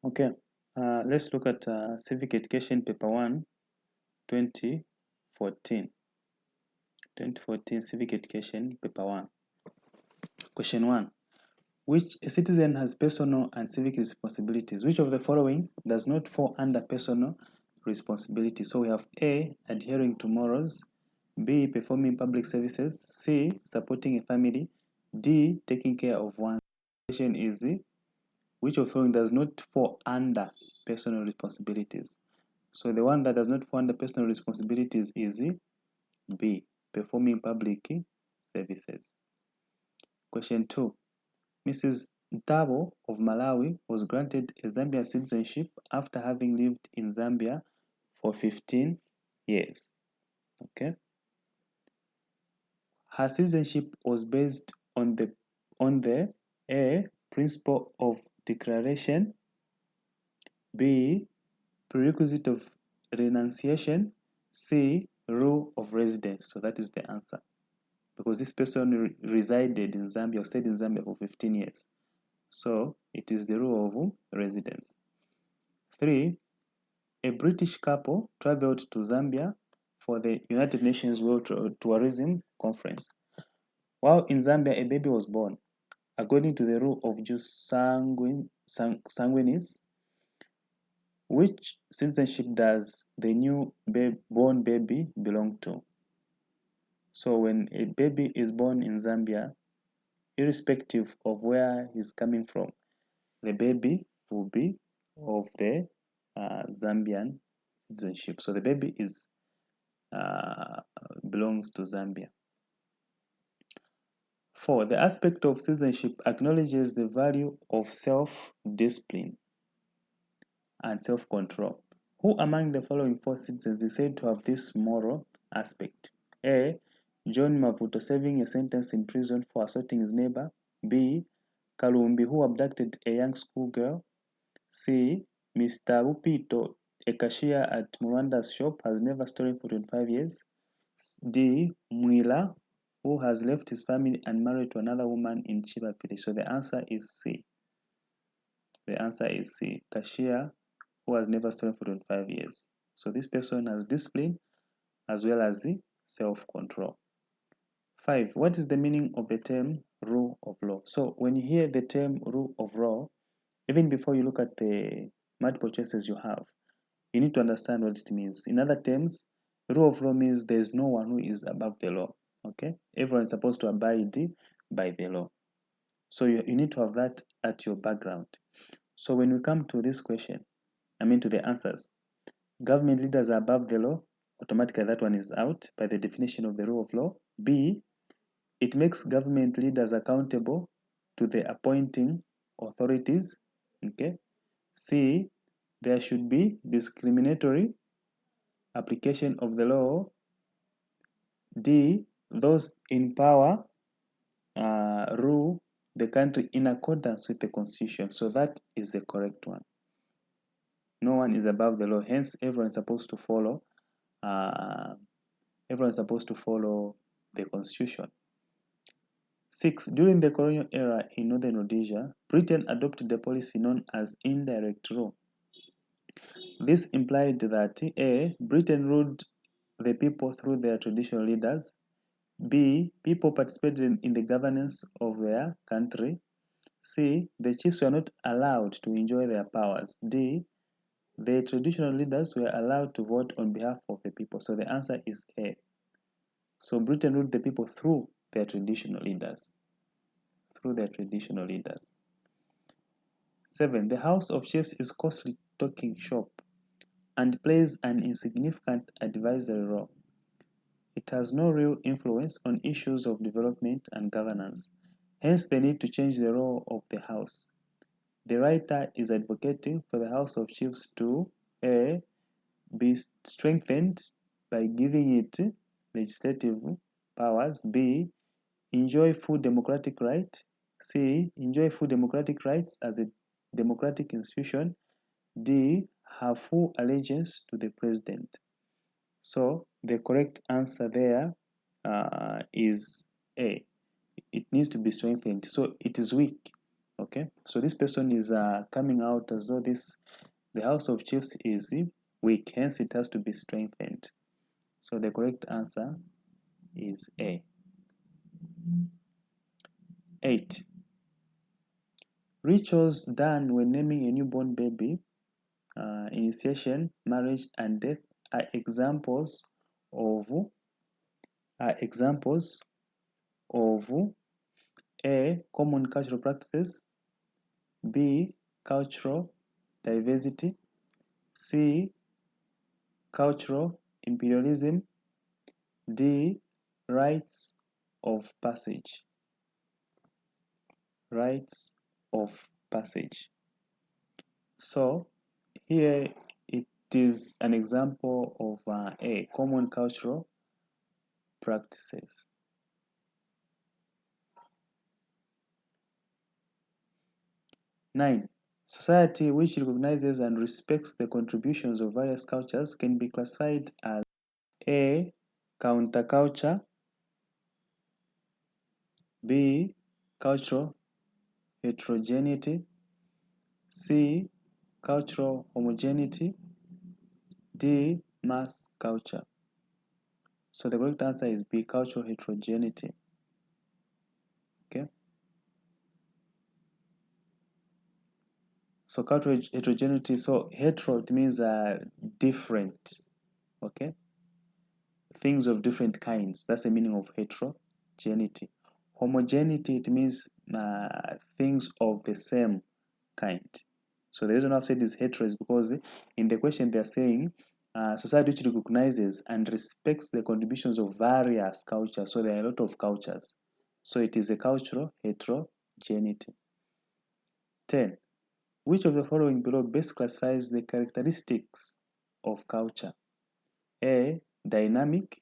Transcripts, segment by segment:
Okay, let's look at Civic Education Paper 1, 2014. 2014 Civic Education Paper 1. Question 1. Which citizen has personal and civic responsibilities? Which of the following does not fall under personal responsibility? So we have A, adhering to morals, B, performing public services, C, supporting a family, D, taking care of one. The question is which of the following does not fall under personal responsibilities? So the one that does not fall under personal responsibilities is B, performing public services. Question 2. Mrs. Ntabo of Malawi was granted a Zambian citizenship after having lived in Zambia for 15 years. Okay. Her citizenship was based on the A, principle of declaration, B, prerequisite of renunciation, C, rule of residence. So that is the answer. Because this person resided in Zambia or stayed in Zambia for 15 years. So it is the rule of residence. 3. A British couple traveled to Zambia for the United Nations World Tourism Conference. While in Zambia, a baby was born. According to the rule of jus sanguinis, which citizenship does the new born baby belong to? So when a baby is born in Zambia, irrespective of where he's coming from, the baby will be of the Zambian citizenship. So the baby is belongs to Zambia. 4. The aspect of citizenship acknowledges the value of self-discipline and self-control. Who among the following 4 citizens is said to have this moral aspect? A. John Mavuto serving a sentence in prison for assaulting his neighbor. B. Kalumbi, who abducted a young schoolgirl. C. Mr. Upito, a cashier at Mwanda's shop, has never stolen for 25 years. D. Mwila, who has left his family and married to another woman in Chiba village. So the answer is C. The answer is C. Cashier who has never stolen for 25 years. So this person has discipline as well as the self-control. 5. What is the meaning of the term rule of law? So when you hear the term rule of law, even before you look at the multiple choices you have, you need to understand what it means. In other terms, rule of law means there is no one who is above the law. Okay? Everyone is supposed to abide by the law. So you need to have that at your background. So when we come to this question, to the answers, government leaders are above the law, automatically that one is out by the definition of the rule of law. B, it makes government leaders accountable to the appointing authorities. Okay. C, there should be discriminatory application of the law. D, those in power rule the country in accordance with the constitution. So that is the correct one. No one is above the law. Hence, everyone is supposed to follow. Everyone is supposed to follow the constitution. 6. During the colonial era in northern Rhodesia, Britain adopted the policy known as indirect rule. This implied that A. Britain ruled the people through their traditional leaders. B. People participated in the governance of their country. C. The chiefs were not allowed to enjoy their powers. D. The traditional leaders were allowed to vote on behalf of the people. So the answer is A. So Britain ruled the people through their traditional leaders. Through their traditional leaders. 7. The House of Chiefs is costly talking shop and plays an insignificant advisory role. It has no real influence on issues of development and governance. Hence, they need to change the role of the House. The writer is advocating for the House of Chiefs to A. Be strengthened by giving it legislative powers. B. Enjoy full democratic right. C. Enjoy full democratic rights as a democratic institution. D. Have full allegiance to the president. So the correct answer there is A. It needs to be strengthened. So it is weak. Okay, so this person is coming out as though the house of chiefs is weak, hence it has to be strengthened. So the correct answer is A. 8. Rituals done when naming a newborn baby, initiation, marriage, and death are of examples of A. Common cultural practices, B. Cultural diversity, C. Cultural imperialism, D. Rites of passage. Rites of passage. So here it is an example of A. Common cultural practices. 9. Society which recognizes and respects the contributions of various cultures can be classified as A. Counterculture, B. Cultural heterogeneity, C. Cultural homogeneity, D. Mass culture. So the correct answer is B. Cultural heterogeneity. Okay. So cultural heterogeneity. So hetero, it means different. Okay. Things of different kinds. That's the meaning of heterogeneity. Homogeneity, it means things of the same kind. So the reason I've said is hetero is because in the question they're saying society which recognizes and respects the contributions of various cultures. So there are a lot of cultures. So it is a cultural heterogeneity. 10. Which of the following below best classifies the characteristics of culture? A. Dynamic,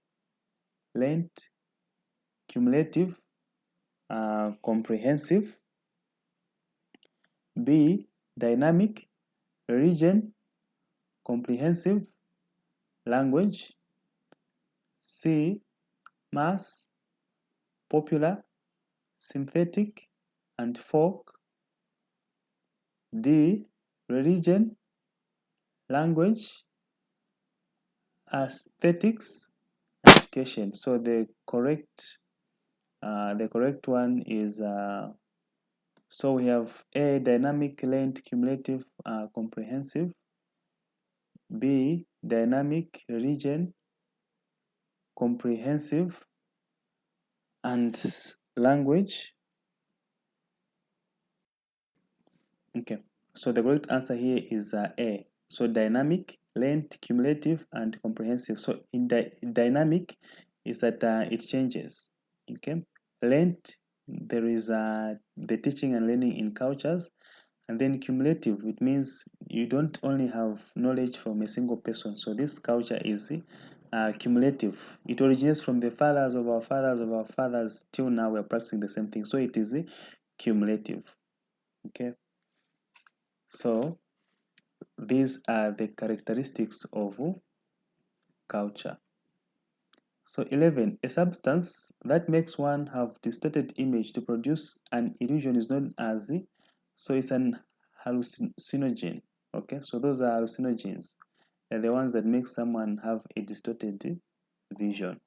lent, cumulative, comprehensive. B. Dynamic, region, comprehensive, language. C. Mass, popular, synthetic, and folk. D. Religion, language, aesthetics, education. So the correct one is so we have A. Dynamic, lent, cumulative, comprehensive. B. Dynamic, region, comprehensive, and language. Okay, so the correct answer here is A. So dynamic, length, cumulative, and comprehensive. So in dynamic is that it changes. Okay, length, there is the teaching and learning in cultures, and then cumulative, it means you don't only have knowledge from a single person. So this culture is cumulative. It originates from the fathers of our fathers till now. We're practicing the same thing. So it is cumulative. Okay. So these are the characteristics of culture. So 11, a substance that makes one have distorted image to produce an illusion is known as so it's an hallucinogen. Okay, so those are hallucinogens. They're the ones that make someone have a distorted vision.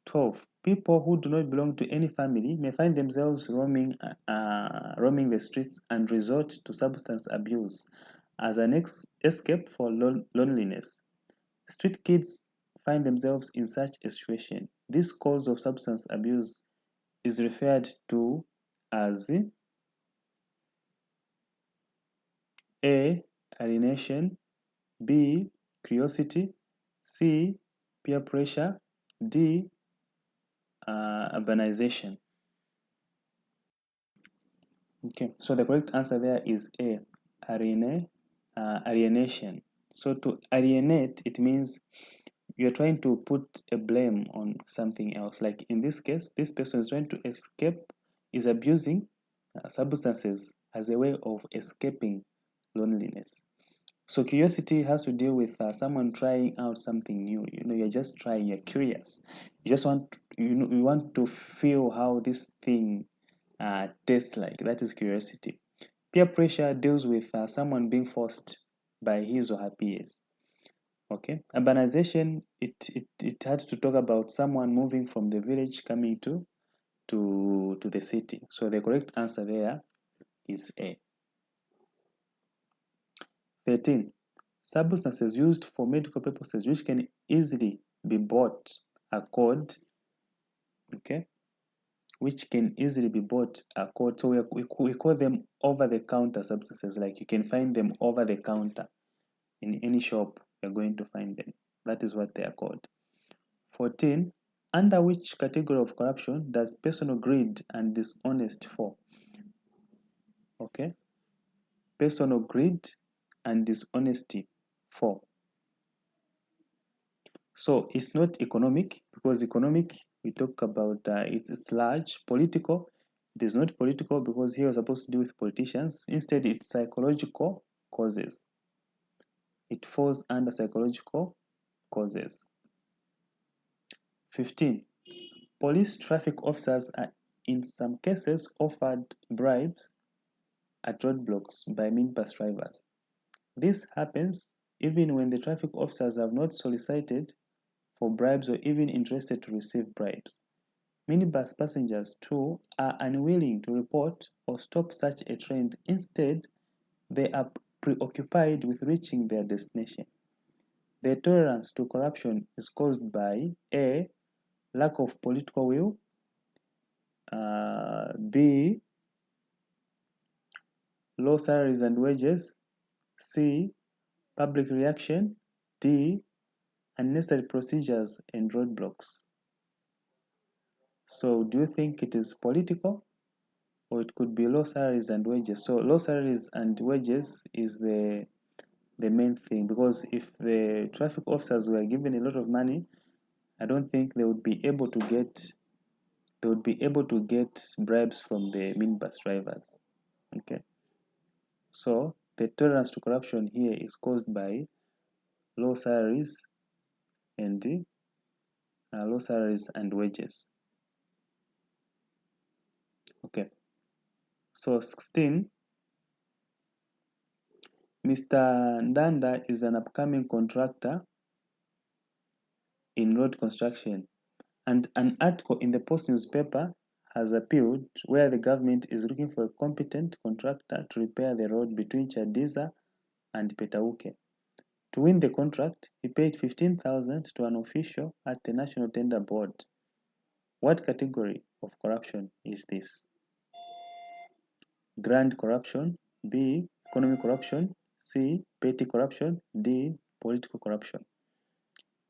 12. People who do not belong to any family may find themselves roaming the streets and resort to substance abuse as an escape for loneliness. Street kids find themselves in such a situation. This cause of substance abuse is referred to as A. Alienation, B. Curiosity, C. Peer pressure, D. Urbanization. Okay, so the correct answer there is A. Alienation. So to alienate, it means you're trying to put a blame on something else. Like in this case, this person is trying to escape, is abusing substances as a way of escaping loneliness. So curiosity has to deal with someone trying out something new. You know, you're just trying, you're curious. You just want, you want to feel how this thing tastes like. That is curiosity. Peer pressure deals with someone being forced by his or her peers. Okay. Urbanization, it had to talk about someone moving from the village coming to the city. So the correct answer there is A. 13. Substances used for medical purposes which can easily be bought are called, okay, which can easily be bought are called, so we call them over-the-counter substances, like you can find them over the counter in any shop you're going to find them. That is what they are called. 14. Under which category of corruption does personal greed and dishonesty fall? Okay, personal greed and dishonesty fall. So it's not economic, because economic we talk about it's large. Political, it is not political because here we're supposed to deal with politicians. Instead, it's psychological causes. It falls under psychological causes. 15. Police traffic officers are in some cases offered bribes at roadblocks by minibus drivers. This happens even when the traffic officers have not solicited for bribes or even interested to receive bribes. Minibus passengers, too, are unwilling to report or stop such a trend. Instead, they are preoccupied with reaching their destination. Their tolerance to corruption is caused by A. Lack of political will, B. Low salaries and wages, C. Public reaction, D. Unnecessary procedures and roadblocks. So, do you think it is political, or it could be low salaries and wages? So, low salaries and wages is the main thing, because if the traffic officers were given a lot of money, I don't think they would be able to get bribes from the minibus drivers. Okay, so the tolerance to corruption here is caused by low salaries and low salaries and wages. Okay, so 16. Mr. Ndanda is an upcoming contractor in road construction, and an article in the Post newspaper has appeared where the government is looking for a competent contractor to repair the road between Chadiza and Petauke. To win the contract, he paid 15,000 to an official at the National Tender Board. What category of corruption is this? Grand corruption, B. Economic corruption, C. Petty corruption, D. Political corruption.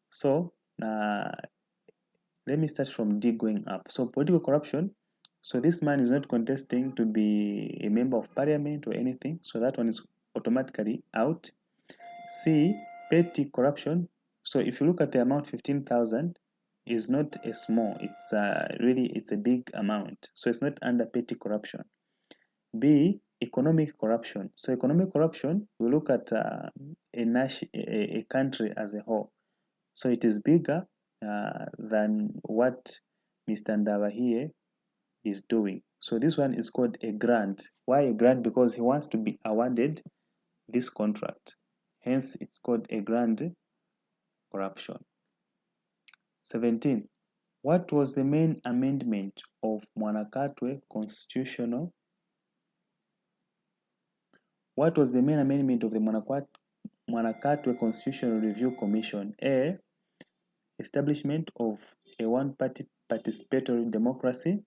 So, let me start from D going up. So, political corruption. So, this man is not contesting to be a member of parliament or anything. So, that one is automatically out. C. Petty corruption. So, if you look at the amount 15,000, is not a small. It's really it's a big amount. So, it's not under petty corruption. B. Economic corruption. So, economic corruption, we look at a country as a whole. So it is bigger than what Mr. Ndava here is doing. So this one is called a grant. Why a grant? Because he wants to be awarded this contract. Hence, it's called a grant corruption. 17. What was the main amendment of Mwanakatwe Constitutional? What was the main amendment of the Mwanakatwe Constitutional Review Commission? A. Establishment of a one-party participatory democracy.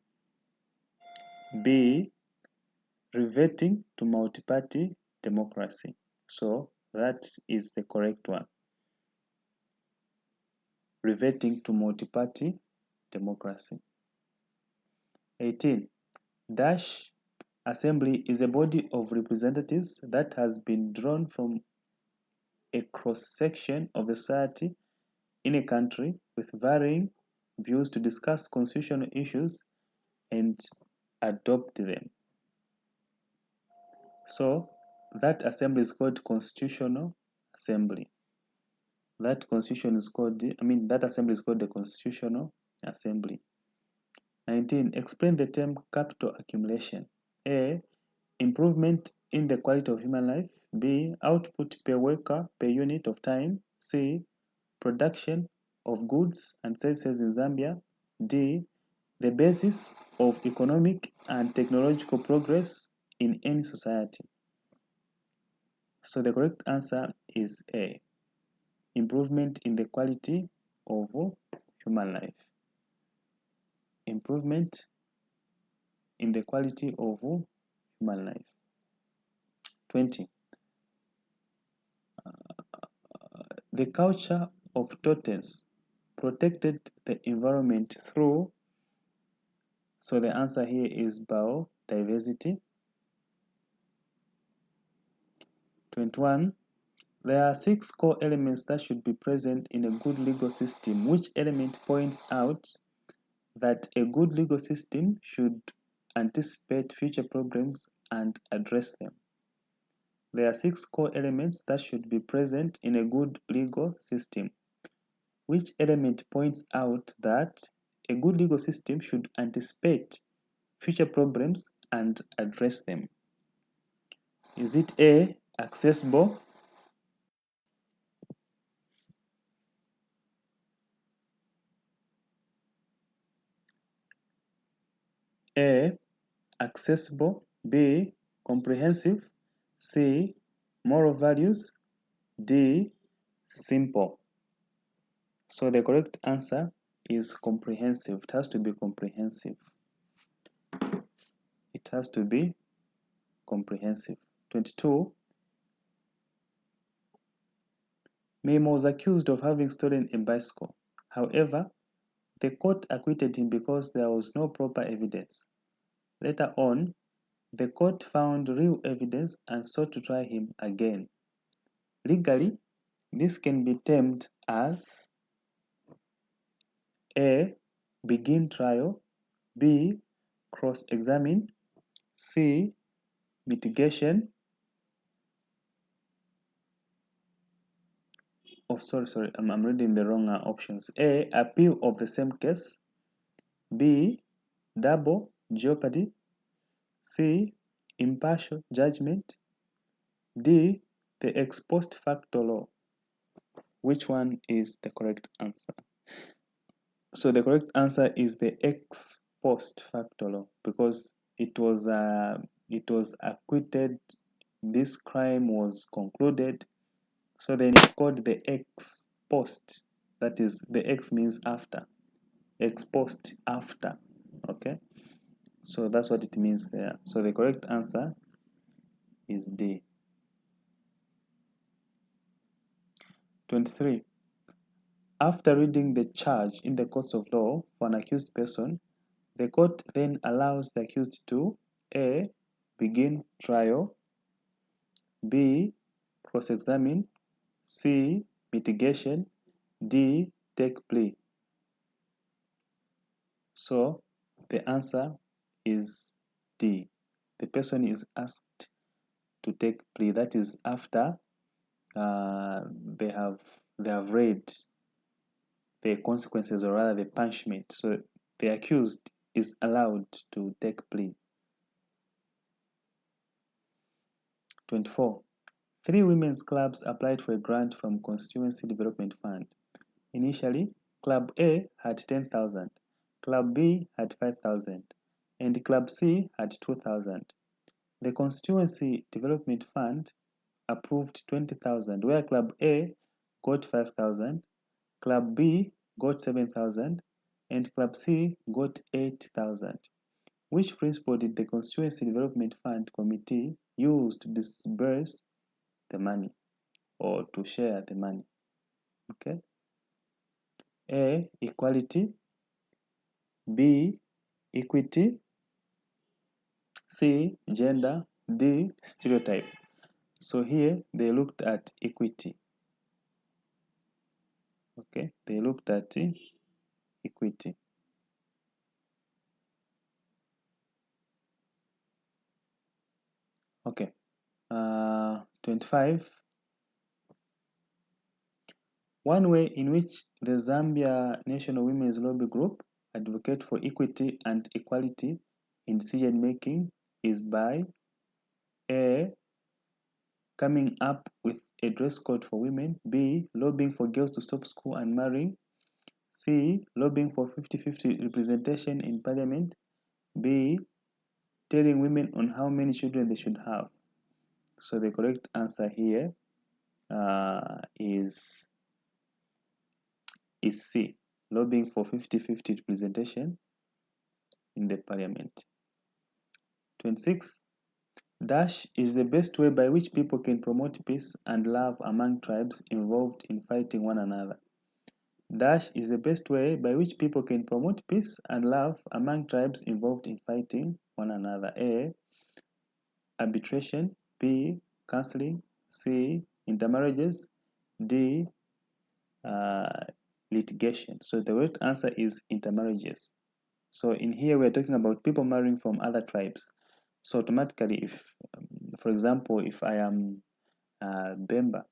B. Reverting to multi-party democracy. So that is the correct one. Reverting to multi-party democracy. 18. Dash Assembly is a body of representatives that has been drawn from a cross-section of the society in a country with varying views to discuss constitutional issues and adopt them. So that assembly is called Constitutional Assembly. That assembly is called the Constitutional Assembly. 19. Explain the term capital accumulation. A. Improvement in the quality of human life. B. Output per worker per unit of time. C. Production of goods and services in Zambia. D. The basis of economic and technological progress in any society. So the correct answer is A. Improvement in the quality of human life. Improvement in the quality of human life. 20. The culture of totems protected the environment through, so the answer here is biodiversity. 21. There are 6 core elements that should be present in a good legal system. Which element points out that a good legal system should anticipate future problems and address them? There are 6 core elements that should be present in a good legal system. Which element points out that a good legal system should anticipate future problems and address them? Is it A, accessible? A, accessible. B, comprehensive. C, moral values. D, simple. So the correct answer is comprehensive. It has to be comprehensive. It has to be comprehensive. 22. Memo was accused of having stolen a bicycle. However, the court acquitted him because there was no proper evidence. Later on, the court found real evidence and sought to try him again. Legally, this can be termed as A. Begin trial. B. Cross-examine. C. Mitigation. Oh, sorry, I'm reading the wrong options. A. Appeal of the same case. B. Double jeopardy. C. Impartial judgment. D. The ex post facto law. Which one is the correct answer? So the correct answer is the ex post facto law because it was acquitted. This crime was concluded. So then it's called the ex post. That is, the ex means after. Ex post, after. Okay. So that's what it means there. So the correct answer is D. 23. After reading the charge in the course of law for an accused person, the court then allows the accused to A. Begin trial. B. Cross-examine. C. Mitigation. D. Take plea. So the answer is D. The person is asked to take plea. That is after they have read the consequences, or rather the punishment. So the accused is allowed to take plea. 24. 3 women's clubs applied for a grant from Constituency Development Fund. Initially, Club A had 10,000, Club B had 5,000, and Club C had 2,000. The Constituency Development Fund approved 20,000, where Club A got 5,000, Club B got 7,000, and Club C got 8,000. Which principle did the Constituency Development Fund Committee use to disburse the money or to share the money? Okay. A. Equality. B. Equity. C. Gender. D. Stereotype. So here they looked at equity. Okay, they looked at equity. Okay, 25. One way in which the Zambia National Women's Lobby Group advocate for equity and equality in decision making is by A. Coming up with a dress code for women, B. Lobbying for girls to stop school and marrying, C. Lobbying for 50-50 representation in parliament, B. Telling women on how many children they should have. So the correct answer here is C. Lobbying for 50-50 representation in the parliament. 26. Dash is the best way by which people can promote peace and love among tribes involved in fighting one another. Dash is the best way by which people can promote peace and love among tribes involved in fighting one another. A. Arbitration. B. Counseling. C. Intermarriages. D. Uh, Litigation. So the right answer is intermarriages. So in here we're talking about people marrying from other tribes. So automatically, if, for example, if I am Bemba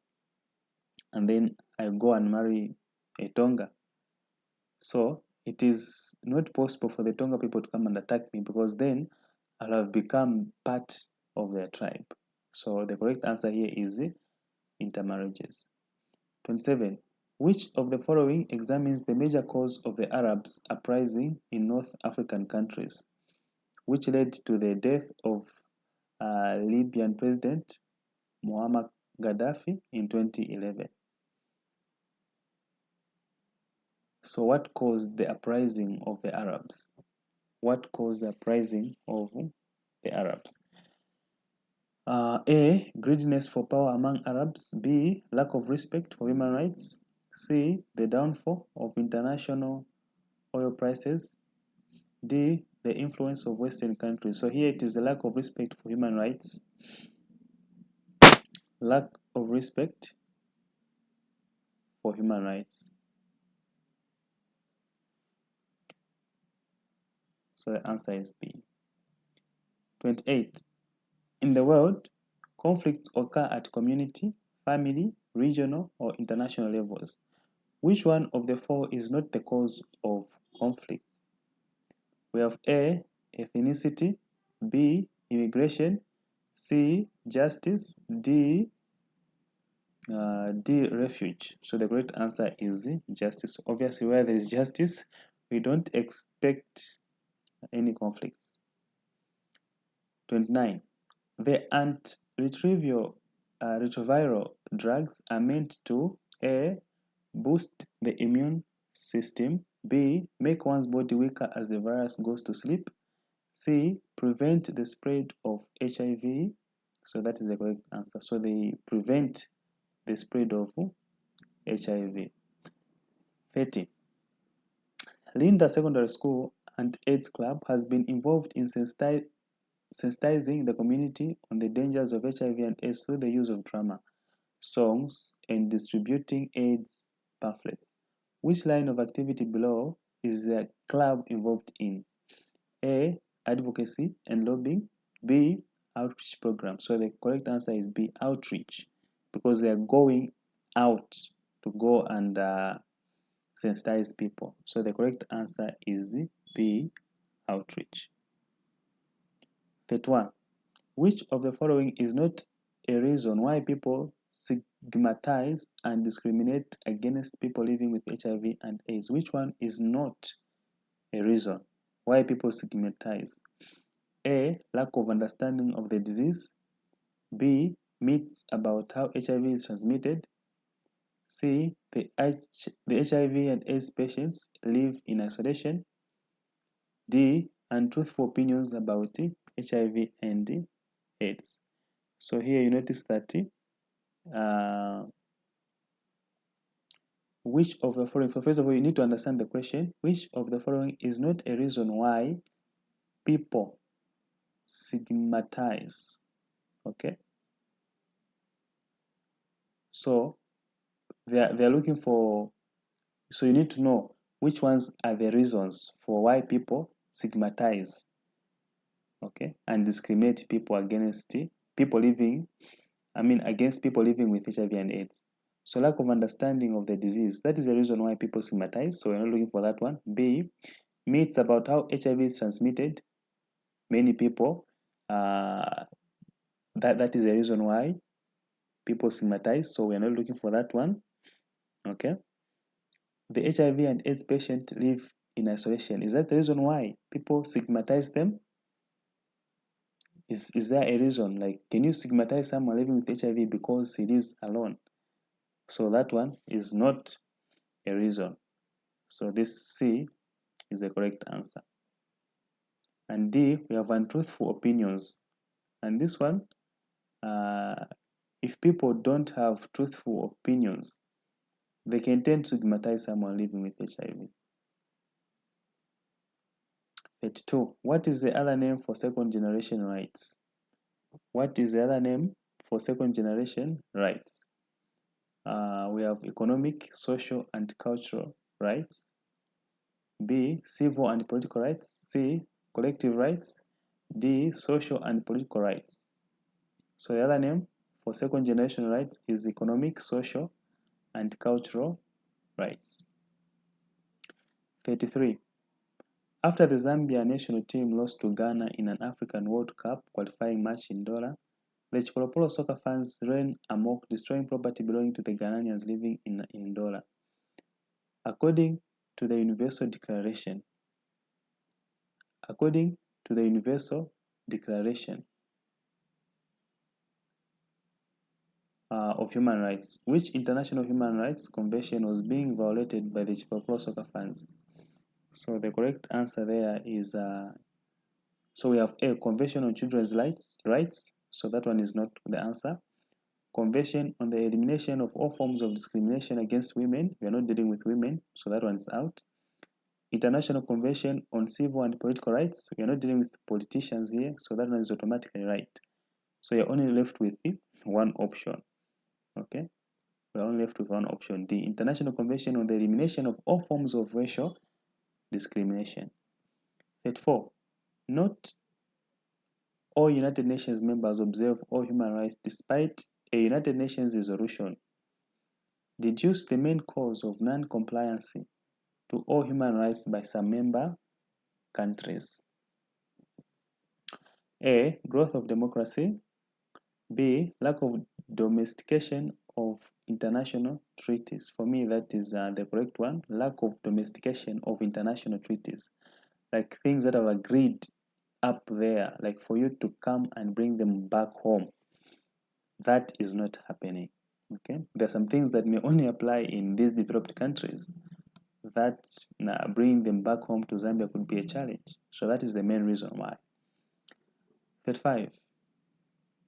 and then I go and marry a Tonga, so it is not possible for the Tonga people to come and attack me because then I'll have become part of their tribe. So the correct answer here is intermarriages. 27. Which of the following examines the major cause of the Arabs uprising in North African countries, which led to the death of Libyan President Muammar Gaddafi in 2011? So what caused the uprising of the Arabs? What caused the uprising of the Arabs? A. Greediness for power among Arabs. B. Lack of respect for human rights. C. The downfall of international oil prices. D. The influence of Western countries. So here it is the lack of respect for human rights, lack of respect for human rights. So the answer is B. 28. In the world, conflicts occur at community, family, regional, or international levels. Which one of the four is not the cause of conflicts? We have A. Ethnicity, B. Immigration, C. Justice, D. Refuge. So the correct answer is justice. Obviously, where there is justice, we don't expect any conflicts. 29. The antiretroviral drugs are meant to A. Boost the immune system, B. Make one's body weaker as the virus goes to sleep, C. Prevent the spread of HIV. So that is the correct answer. So they prevent the spread of HIV. 30. Linda Secondary School and AIDS Club has been involved in sensitizing the community on the dangers of HIV and AIDS through the use of drama, songs, and distributing AIDS pamphlets. Which line of activity below is the club involved in? A. Advocacy and lobbying. B. Outreach program. So the correct answer is B. Outreach, because they are going out to go and sensitize people. So the correct answer is B. Outreach. 31. Which of the following is not a reason why people stigmatize and discriminate against people living with HIV and AIDS? Which one is not a reason why people stigmatize? A. Lack of understanding of the disease. B. Myths about how HIV is transmitted. C. The HIV and AIDS patients live in isolation. D. Untruthful opinions about HIV and AIDS. So here you notice that which of the following, so first of all, you need to understand the question, which of the following is not a reason why people stigmatize? Okay. So they're looking for, so you need to know which ones are the reasons for why people stigmatize, okay, and discriminate people against people living, against people living with HIV and AIDS. So lack of understanding of the disease, that is the reason why people stigmatize. So we're not looking for that one. B, myths about how HIV is transmitted. Many people, that is the reason why people stigmatize. So we are not looking for that one. Okay. The HIV and AIDS patient live in isolation. Is that the reason why people stigmatize them? Is there a reason? Like, can you stigmatize someone living with HIV because he lives alone? So that one is not a reason. So this C is the correct answer. And D, we have untruthful opinions. And this one, if people don't have truthful opinions, they can tend to stigmatize someone living with HIV. 32. What is the other name for second generation rights? What is the other name for second generation rights? We have economic, social, and cultural rights. B, civil and political rights. C, collective rights. D, social and political rights. So the other name for second generation rights is economic, social, and cultural rights. 33. After the Zambia national team lost to Ghana in an African World Cup qualifying match in Doha, the Chipolopolo soccer fans ran amok, destroying property belonging to the Ghanaians living in Doha. According to the Universal Declaration, of Human Rights, which international human rights convention was being violated by the Chipolopolo soccer fans? So the correct answer there is so we have A, Convention on Children's Rights. So that one is not the answer. Convention on the Elimination of All Forms of Discrimination Against Women. We are not dealing with women, so that one is out. International Convention on Civil and Political Rights. We are not dealing with politicians here, so that one is automatically right. So you're only left with one option. Okay? We're only left with one option D. International Convention on the Elimination of All Forms of Racial Discrimination. 34. Not all United Nations members observe all human rights despite a United Nations resolution. Deduce the main cause of non-compliance to all human rights by some member countries. A, growth of democracy. B, lack of domestication of international treaties. For me, that is the correct one. Lack of domestication of international treaties. Like things that are agreed up there, like for you to come and bring them back home. That is not happening. Okay, there are some things that may only apply in these developed countries. That bringing them back home to Zambia could be a challenge. So that is the main reason why. 35.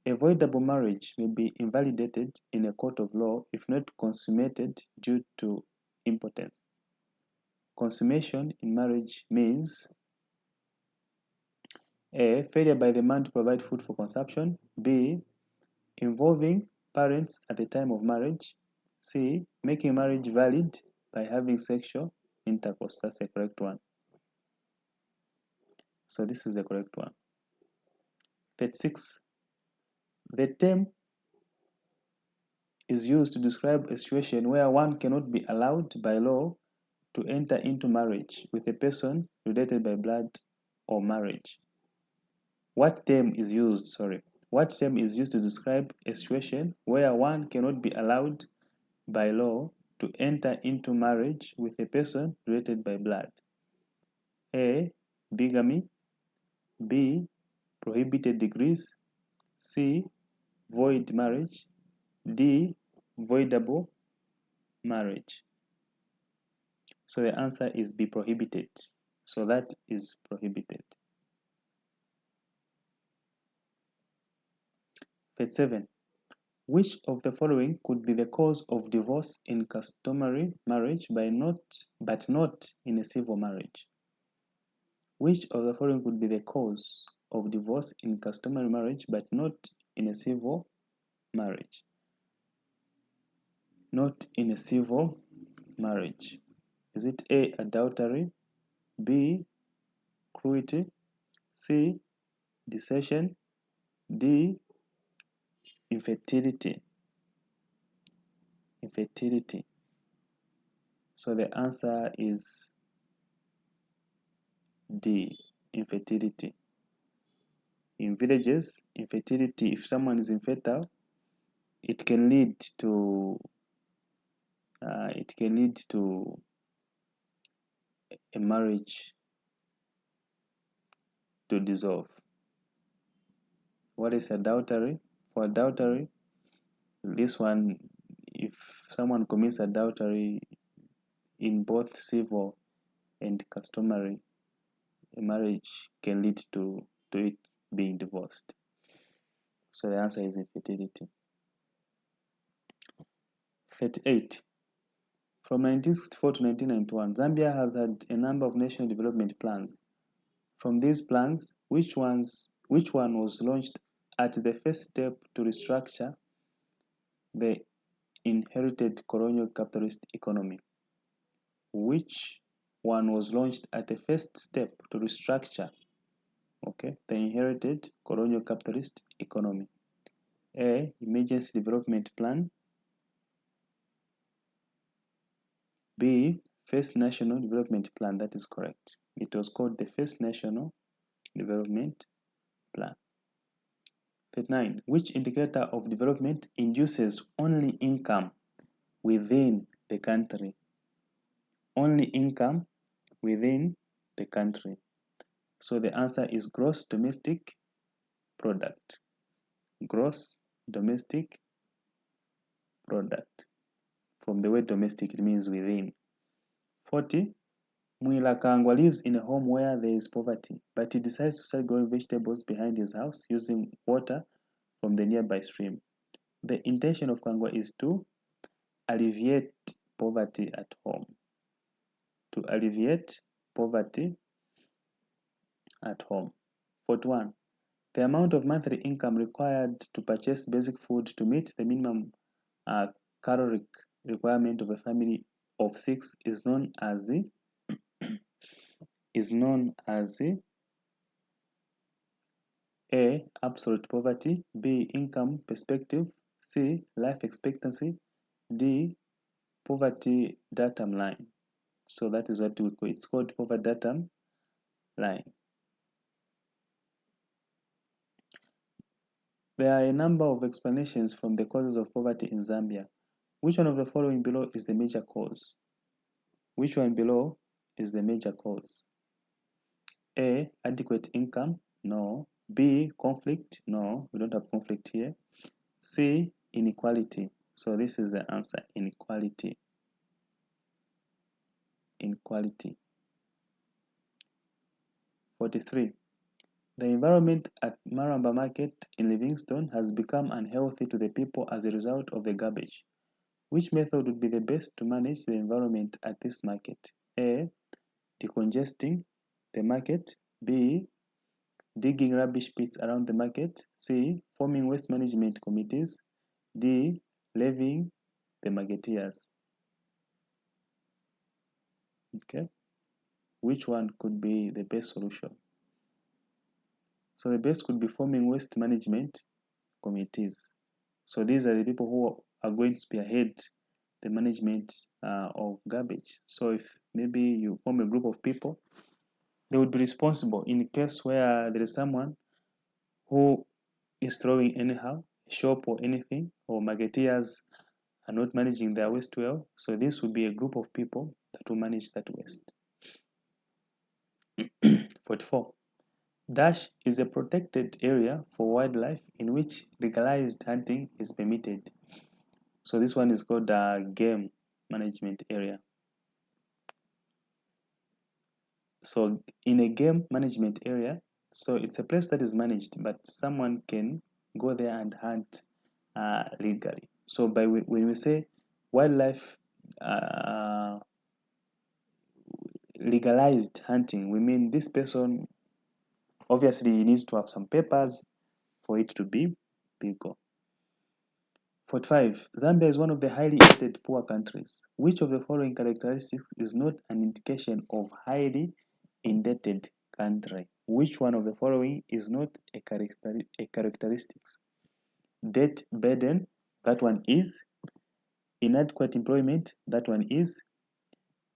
Avoidable marriage may be invalidated in a court of law if not consummated due to impotence. Consummation in marriage means A, failure by the man to provide food for consumption. B, involving parents at the time of marriage. C, making marriage valid by having sexual intercourse. That's the correct one. So this is the correct one. 36. The term is used to describe a situation where one cannot be allowed by law to enter into marriage with a person related by blood or marriage. What term is used, What term is used to describe a situation where one cannot be allowed by law to enter into marriage with a person related by blood? A, bigamy. B, prohibited degrees. C, void marriage. D, voidable marriage. So the answer is B, prohibited. So that is prohibited. 37. Which of the following could be the cause of divorce in customary marriage but not in a civil marriage? Which of the following could be the cause of divorce in customary marriage but not in a civil marriage? Not in a civil marriage. Is it A, adultery, B, cruelty, C, desertion, D, infertility? Infertility. So the answer is D. Infertility. In villages, infertility, if someone is infertile, it can lead to a marriage to dissolve. What is adultery? For adultery, this one, if someone commits adultery in both civil and customary, a marriage can lead to it being divorced. So the answer is infertility. 38. From 1964 to 1991, Zambia has had a number of national development plans. From these plans, which one was launched at the first step to restructure the inherited colonial capitalist economy? Which one was launched at the first step to restructure, the inherited colonial capitalist economy? A. Emergency Development Plan. B. First National Development Plan. That is correct. It was called the First National Development Plan. 39. Which indicator of development induces only income within the country? Only income within the country. So the answer is gross domestic product. Gross domestic product. From the word domestic, it means within. 40. Muilakangwa lives in a home where there is poverty, but he decides to start growing vegetables behind his house using water from the nearby stream. The intention of Kangwa is to alleviate poverty at home. To alleviate poverty at home. 41. The amount of monthly income required to purchase basic food to meet the minimum caloric requirement of a family of 6 is known as A. Absolute poverty. B. Income perspective. C. Life expectancy. D. Poverty datum line. So that is what we call it's called poverty datum line. There are a number of explanations from the causes of poverty in Zambia. Which one of the following below is the major cause? Which one below is the major cause? A. Adequate income? No. B. Conflict? No, we don't have conflict here. C. Inequality. So this is the answer, inequality. Inequality. 43. The environment at Maramba Market in Livingstone has become unhealthy to the people as a result of the garbage. Which method would be the best to manage the environment at this market? A. Decongesting the market. B. Digging rubbish pits around the market. C. Forming waste management committees. D. Levying the marketeers. Okay. Which one could be the best solution? So the best could be forming waste management committees. So these are the people who are going to spearhead the management of garbage. So if maybe you form a group of people, they would be responsible in case where there is someone who is throwing anyhow, shop or anything, or marketeers are not managing their waste well. So this would be a group of people that will manage that waste. 44. Dash is a protected area for wildlife in which legalized hunting is permitted. So this one is called a game management area. So in a game management area, so it's a place that is managed, but someone can go there and hunt legally. So when we say wildlife legalized hunting, we mean this person obviously needs to have some papers for it to be legal. 45. Zambia is one of the highly indebted poor countries. Which of the following characteristics is not an indication of highly indebted country? Which one of the following is not a characteristics? Debt burden, that one is. Inadequate employment, that one is.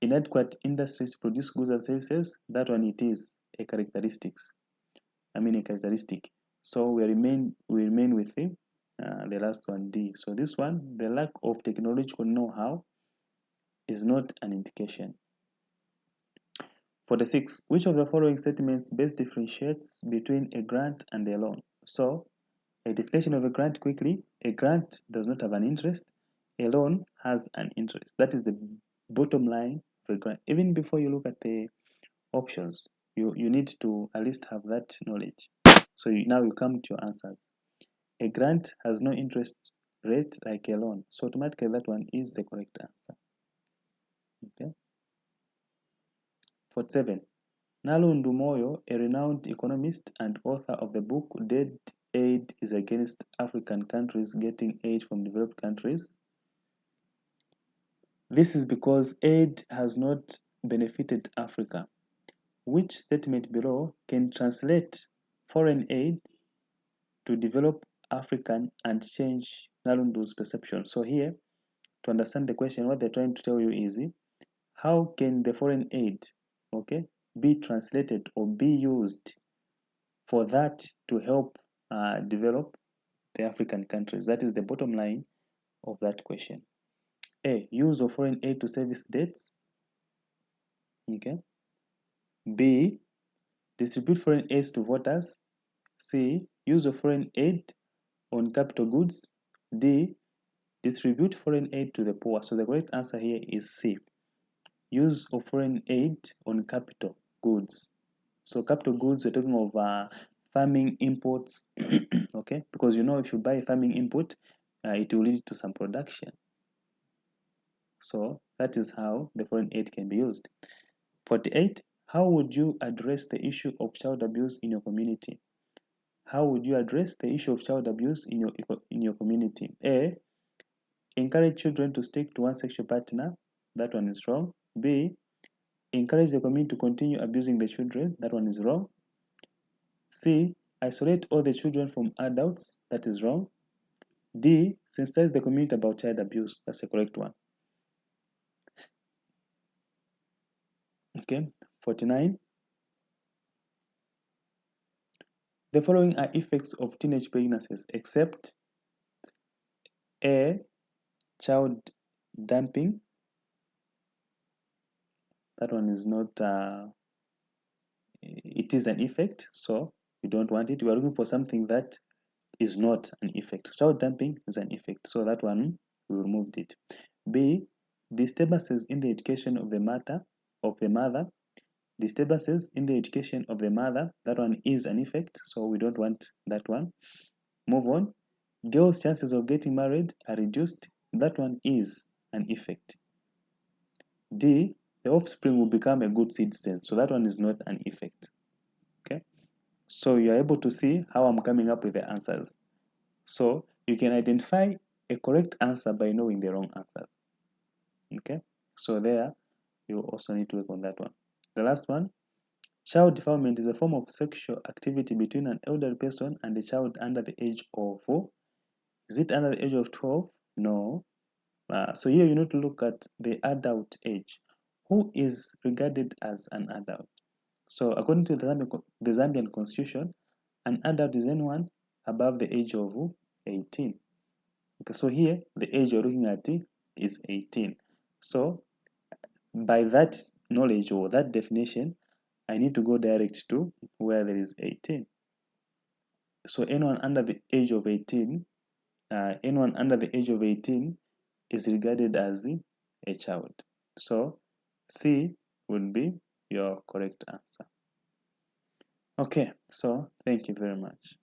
Inadequate industries to produce goods and services, that one it is. a characteristics. I mean a characteristic. So we remain with the last one, D. So this one, the lack of technological know-how is not an indication. 46. Which of the following statements best differentiates between a grant and a loan? So a definition of a grant quickly: a grant does not have an interest, a loan has an interest. That is the bottom line of a grant. Even before you look at the options, you need to at least have that knowledge. So now you come to your answers. A grant has no interest rate like a loan. So automatically that one is the correct answer. Okay. 47. Nalu Ndumoyo, a renowned economist and author of the book Dead Aid is Against African Countries Getting Aid from Developed Countries. This is because aid has not benefited Africa. Which statement below can translate foreign aid to develop African and change Nalundu's perception? So here, to understand the question, what they're trying to tell you is, how can the foreign aid, okay, be translated or be used for that to help develop the African countries? That is the bottom line of that question. A, use of foreign aid to service debts. Okay. B, distribute foreign aid to voters. C, use of foreign aid on capital goods. D, distribute foreign aid to the poor. So the correct answer here is C, use of foreign aid on capital goods. So capital goods, we're talking of farming imports, okay? Because if you buy a farming input, it will lead to some production. So that is how the foreign aid can be used. 48. How would you address the issue of child abuse in your community? How would you address the issue of child abuse in your community? A, encourage children to stick to one sexual partner. That one is wrong. B, encourage the community to continue abusing the children. That one is wrong. C, isolate all the children from adults. That is wrong. D, sensitize the community about child abuse. That's the correct one. Okay, 49. The following are effects of teenage pregnancies, except A, child dumping. That one is not, it is an effect, so we don't want it. We are looking for something that is not an effect. Child dumping is an effect, so that one, we removed it. B, disturbances in the education of the mother. Disturbances in the education of the mother, that one is an effect, so we don't want that one. Move on. Girls' chances of getting married are reduced. That one is an effect. D, the offspring will become a good citizen. So that one is not an effect. Okay. So you are able to see how I'm coming up with the answers. So you can identify a correct answer by knowing the wrong answers. Okay. So there, you also need to work on that one. The last one, child defilement is a form of sexual activity between an elderly person and a child under the age of, is it under the age of 12? No. So here you need to look at the adult age. Who is regarded as an adult? So according to the Zambian constitution, an adult is anyone above the age of 18. Okay, so here the age you're looking at is 18. So by that knowledge or that definition, I need to go direct to where there is 18. So anyone under the age of 18, anyone under the age of 18 is regarded as a child. So C would be your correct answer. Okay, so thank you very much.